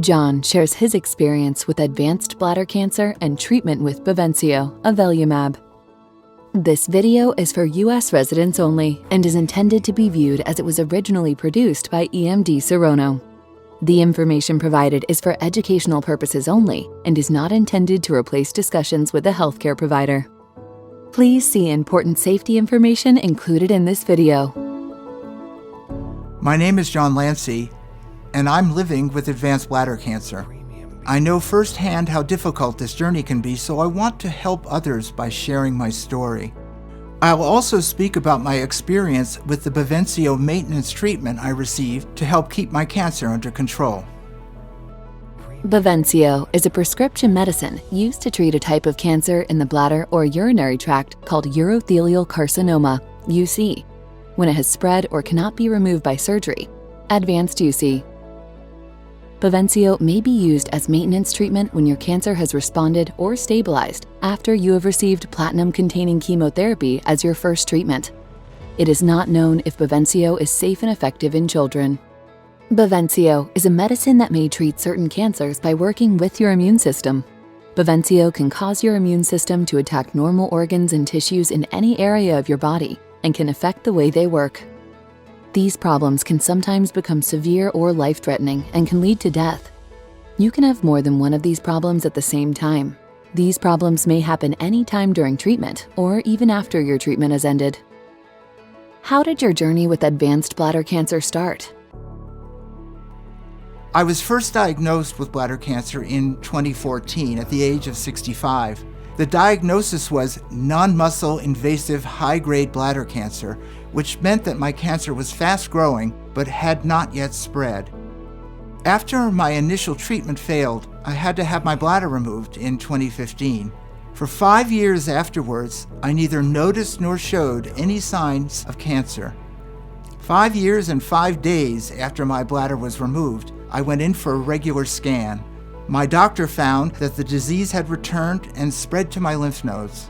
John shares his experience with advanced bladder cancer and treatment with Bavencio, avelumab. This video is for U.S. residents only and is intended to be viewed as it was originally produced by EMD Serono. The information provided is for educational purposes only and is not intended to replace discussions with a healthcare provider. Please see important safety information included in this video. My name is John Lancey, and I'm living with advanced bladder cancer. I know firsthand how difficult this journey can be, so I want to help others by sharing my story. I'll also speak about my experience with the Bavencio maintenance treatment I received to help keep my cancer under control. Bavencio is a prescription medicine used to treat a type of cancer in the bladder or urinary tract called urothelial carcinoma, UC, when it has spread or cannot be removed by surgery, advanced UC. Bavencio may be used as maintenance treatment when your cancer has responded or stabilized after you have received platinum-containing chemotherapy as your first treatment. It is not known if Bavencio is safe and effective in children. Bavencio is a medicine that may treat certain cancers by working with your immune system. Bavencio can cause your immune system to attack normal organs and tissues in any area of your body and can affect the way they work. These problems can sometimes become severe or life-threatening and can lead to death. You can have more than one of these problems at the same time. These problems may happen any time during treatment or even after your treatment has ended. How did your journey with advanced bladder cancer start? I was first diagnosed with bladder cancer in 2014 at the age of 65. The diagnosis was non-muscle invasive high-grade bladder cancer, which meant that my cancer was fast-growing but had not yet spread. After my initial treatment failed, I had to have my bladder removed in 2015. For 5 years afterwards, I neither noticed nor showed any signs of cancer. 5 years and 5 days after my bladder was removed, I went in for a regular scan. My doctor found that the disease had returned and spread to my lymph nodes.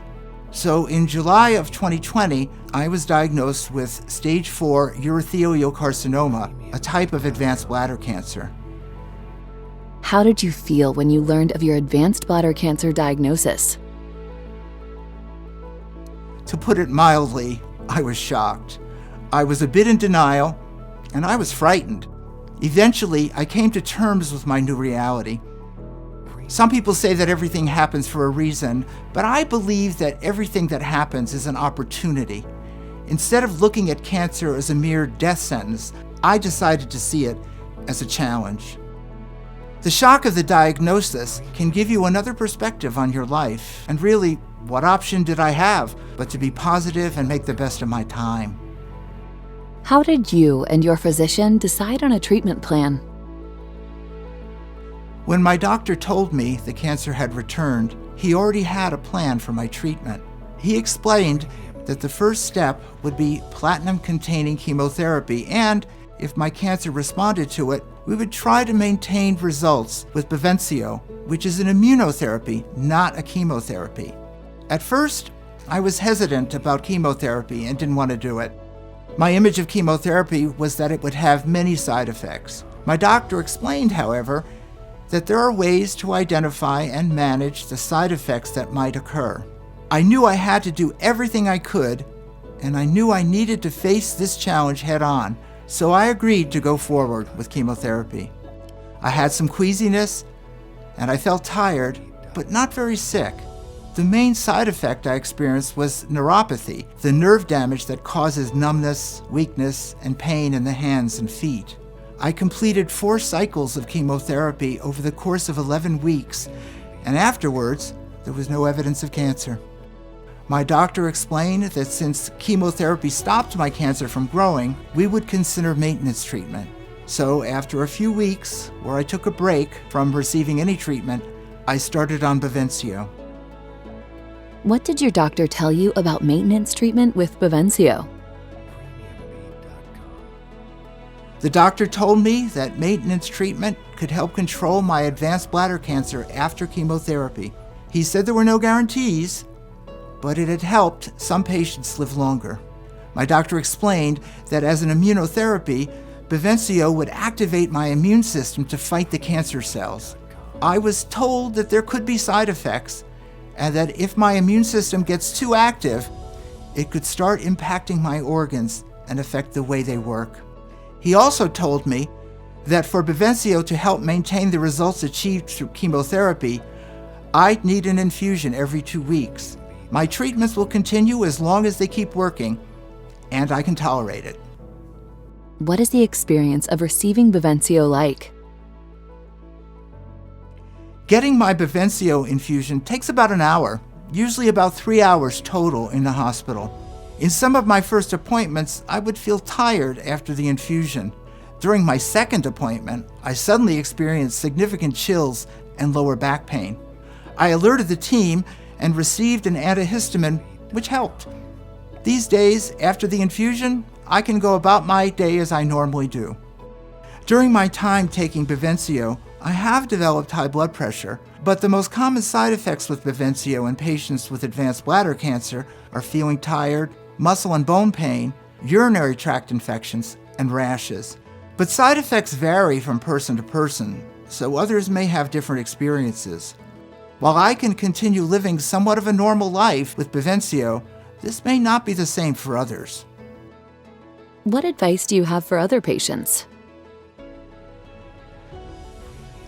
So in July of 2020, I was diagnosed with stage 4 urothelial carcinoma, a type of advanced bladder cancer. How did you feel when you learned of your advanced bladder cancer diagnosis? To put it mildly, I was shocked. I was a bit in denial, and I was frightened. Eventually, I came to terms with my new reality. Some people say that everything happens for a reason, but I believe that everything that happens is an opportunity. Instead of looking at cancer as a mere death sentence, I decided to see it as a challenge. The shock of the diagnosis can give you another perspective on your life, and really, what option did I have but to be positive and make the best of my time? How did you and your physician decide on a treatment plan? When my doctor told me the cancer had returned, he already had a plan for my treatment. He explained that the first step would be platinum-containing chemotherapy, and if my cancer responded to it, we would try to maintain results with Bavencio, which is an immunotherapy, not a chemotherapy. At first, I was hesitant about chemotherapy and didn't want to do it. My image of chemotherapy was that it would have many side effects. My doctor explained, however, that there are ways to identify and manage the side effects that might occur. I knew I had to do everything I could, and I knew I needed to face this challenge head-on, so I agreed to go forward with chemotherapy. I had some queasiness, and I felt tired, but not very sick. The main side effect I experienced was neuropathy, the nerve damage that causes numbness, weakness, and pain in the hands and feet. I completed 4 cycles of chemotherapy over the course of 11 weeks, and afterwards, there was no evidence of cancer. My doctor explained that since chemotherapy stopped my cancer from growing, we would consider maintenance treatment. So after a few weeks, where I took a break from receiving any treatment, I started on Bavencio. What did your doctor tell you about maintenance treatment with Bavencio? The doctor told me that maintenance treatment could help control my advanced bladder cancer after chemotherapy. He said there were no guarantees, but it had helped some patients live longer. My doctor explained that as an immunotherapy, Bavencio would activate my immune system to fight the cancer cells. I was told that there could be side effects, and that if my immune system gets too active, it could start impacting my organs and affect the way they work. He also told me that for Bavencio to help maintain the results achieved through chemotherapy, I'd need an infusion every 2 weeks. My treatments will continue as long as they keep working, and I can tolerate it. What is the experience of receiving Bavencio like? Getting my Bavencio infusion takes about an hour, usually about 3 hours total in the hospital. In some of my first appointments, I would feel tired after the infusion. During my second appointment, I suddenly experienced significant chills and lower back pain. I alerted the team and received an antihistamine, which helped. These days, after the infusion, I can go about my day as I normally do. During my time taking Bavencio, I have developed high blood pressure, but the most common side effects with Bavencio in patients with advanced bladder cancer are feeling tired, muscle and bone pain, urinary tract infections, and rashes. But side effects vary from person to person, so others may have different experiences. While I can continue living somewhat of a normal life with Bavencio, this may not be the same for others. What advice do you have for other patients?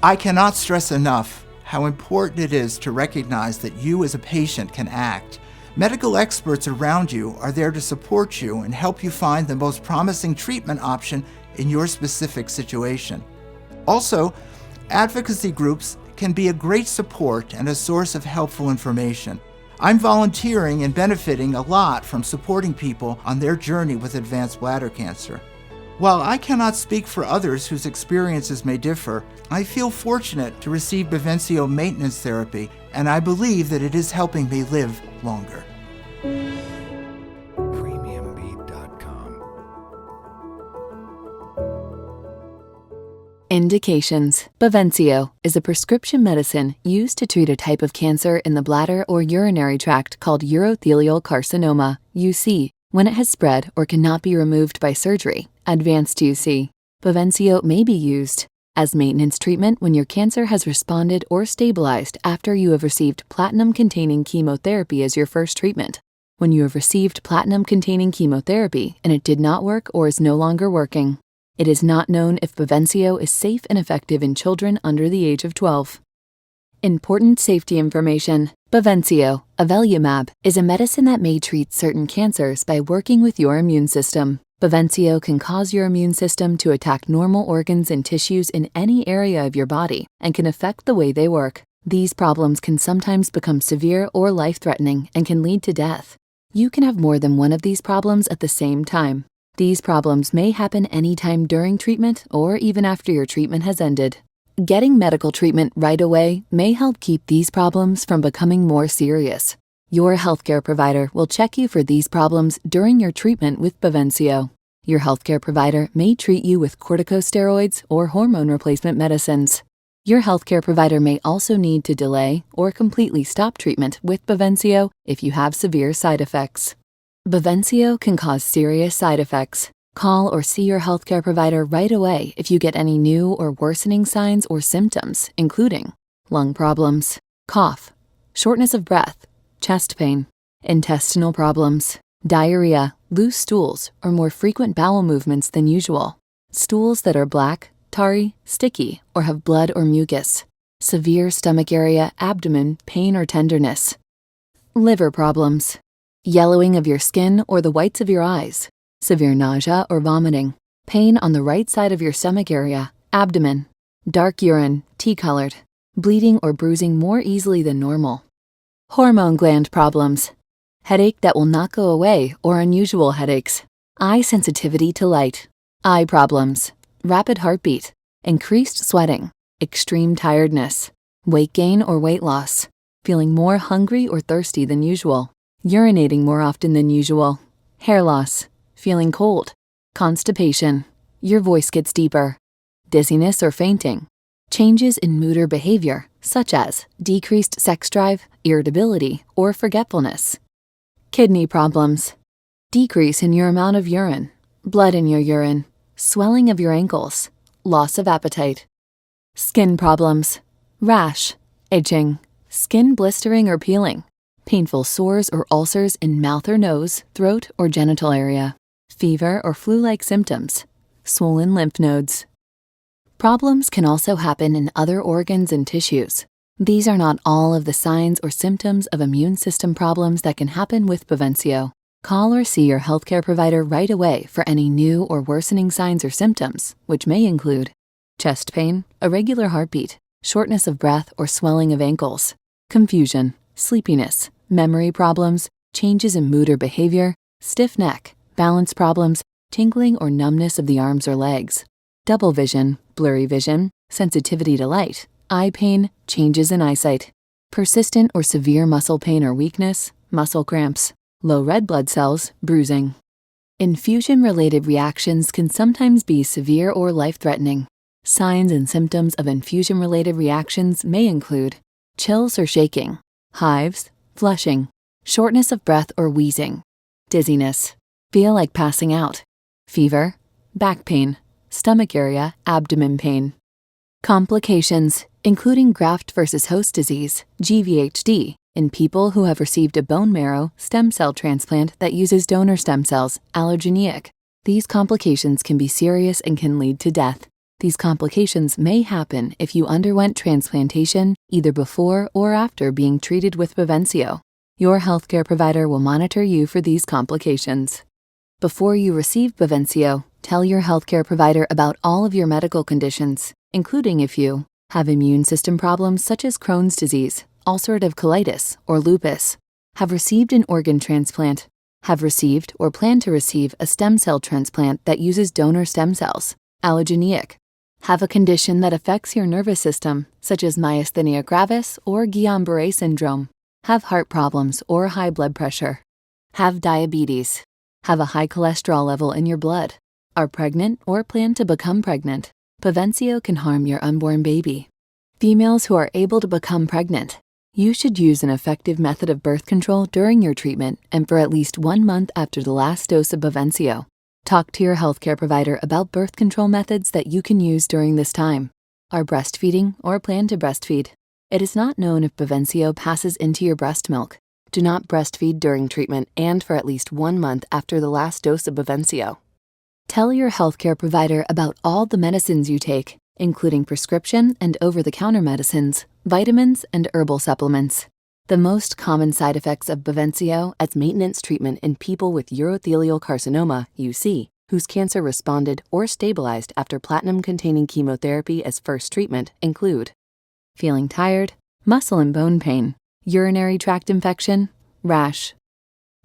I cannot stress enough how important it is to recognize that you as a patient can act. Medical experts around you are there to support you and help you find the most promising treatment option in your specific situation. Also, advocacy groups can be a great support and a source of helpful information. I'm volunteering and benefiting a lot from supporting people on their journey with advanced bladder cancer. While I cannot speak for others whose experiences may differ, I feel fortunate to receive Bavencio maintenance therapy, and I believe that it is helping me live longer. Indications. Bavencio is a prescription medicine used to treat a type of cancer in the bladder or urinary tract called urothelial carcinoma, UC, when it has spread or cannot be removed by surgery, advanced UC. Bavencio may be used as maintenance treatment when your cancer has responded or stabilized after you have received platinum-containing chemotherapy as your first treatment. When you have received platinum-containing chemotherapy and it did not work or is no longer working. It is not known if Bavencio is safe and effective in children under the age of 12. Important safety information. Bavencio, avelumab, is a medicine that may treat certain cancers by working with your immune system. Bavencio can cause your immune system to attack normal organs and tissues in any area of your body and can affect the way they work. These problems can sometimes become severe or life-threatening and can lead to death. You can have more than one of these problems at the same time. These problems may happen anytime during treatment or even after your treatment has ended. Getting medical treatment right away may help keep these problems from becoming more serious. Your healthcare provider will check you for these problems during your treatment with Bavencio. Your healthcare provider may treat you with corticosteroids or hormone replacement medicines. Your healthcare provider may also need to delay or completely stop treatment with Bavencio if you have severe side effects. Bavencio can cause serious side effects. Call or see your healthcare provider right away if you get any new or worsening signs or symptoms, including lung problems, cough, shortness of breath, chest pain, intestinal problems, diarrhea, loose stools, or more frequent bowel movements than usual, stools that are black, tarry, sticky, or have blood or mucus, severe stomach area, abdomen, pain or tenderness, liver problems, yellowing of your skin or the whites of your eyes, severe nausea or vomiting, pain on the right side of your stomach area, abdomen, dark urine, tea-colored, bleeding or bruising more easily than normal, hormone gland problems, headache that will not go away or unusual headaches, eye sensitivity to light, eye problems, rapid heartbeat, increased sweating, extreme tiredness, weight gain or weight loss, feeling more hungry or thirsty than usual, urinating more often than usual, hair loss, feeling cold, constipation, your voice gets deeper, dizziness or fainting, changes in mood or behavior, such as decreased sex drive, irritability, or forgetfulness, kidney problems, decrease in your amount of urine, blood in your urine, swelling of your ankles, loss of appetite. Skin problems, rash, itching, skin blistering or peeling, painful sores or ulcers in mouth or nose, throat or genital area, fever or flu-like symptoms, swollen lymph nodes. Problems can also happen in other organs and tissues. These are not all of the signs or symptoms of immune system problems that can happen with Bavencio. Call or see your healthcare provider right away for any new or worsening signs or symptoms, which may include chest pain, irregular heartbeat, shortness of breath or swelling of ankles, confusion, sleepiness, memory problems, changes in mood or behavior, stiff neck, balance problems, tingling or numbness of the arms or legs, double vision, blurry vision, sensitivity to light, eye pain, changes in eyesight, persistent or severe muscle pain or weakness, muscle cramps, low red blood cells, bruising. Infusion-related reactions can sometimes be severe or life-threatening. Signs and symptoms of infusion-related reactions may include chills or shaking, hives, flushing, shortness of breath or wheezing, dizziness, feel like passing out, fever, back pain, stomach area, abdomen pain. Complications, including graft versus host disease, GVHD, in people who have received a bone marrow stem cell transplant that uses donor stem cells, allogeneic. These complications can be serious and can lead to death. These complications may happen if you underwent transplantation either before or after being treated with Bavencio. Your healthcare provider will monitor you for these complications. Before you receive Bavencio, tell your healthcare provider about all of your medical conditions, including if you have immune system problems such as Crohn's disease, ulcerative colitis, or lupus, have received an organ transplant, have received or plan to receive a stem cell transplant that uses donor stem cells, allogeneic, have a condition that affects your nervous system, such as myasthenia gravis or Guillain-Barré syndrome, have heart problems or high blood pressure, have diabetes, have a high cholesterol level in your blood, are pregnant or plan to become pregnant. Bavencio can harm your unborn baby. Females who are able to become pregnant. You should use an effective method of birth control during your treatment and for at least 1 month after the last dose of Bavencio. Talk to your healthcare provider about birth control methods that you can use during this time. Are breastfeeding or plan to breastfeed. It is not known if Bavencio passes into your breast milk. Do not breastfeed during treatment and for at least 1 month after the last dose of Bavencio. Tell your healthcare provider about all the medicines you take, including prescription and over-the-counter medicines, vitamins, and herbal supplements. The most common side effects of Bavencio as maintenance treatment in people with urothelial carcinoma, UC, whose cancer responded or stabilized after platinum-containing chemotherapy as first treatment include feeling tired, muscle and bone pain, urinary tract infection, rash.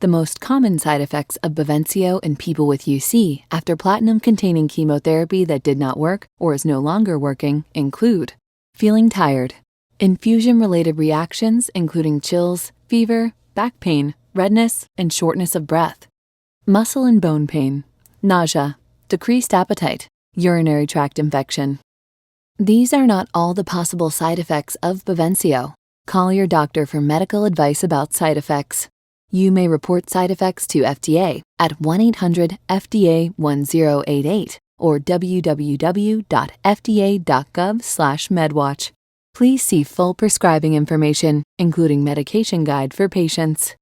The most common side effects of Bavencio in people with UC after platinum-containing chemotherapy that did not work or is no longer working include feeling tired, infusion-related reactions including chills, fever, back pain, redness, and shortness of breath, muscle and bone pain, nausea, decreased appetite, urinary tract infection. These are not all the possible side effects of Bavencio. Call your doctor for medical advice about side effects. You may report side effects to FDA at 1-800-FDA-1088 or www.fda.gov/medwatch. Please see full prescribing information, including medication guide for patients.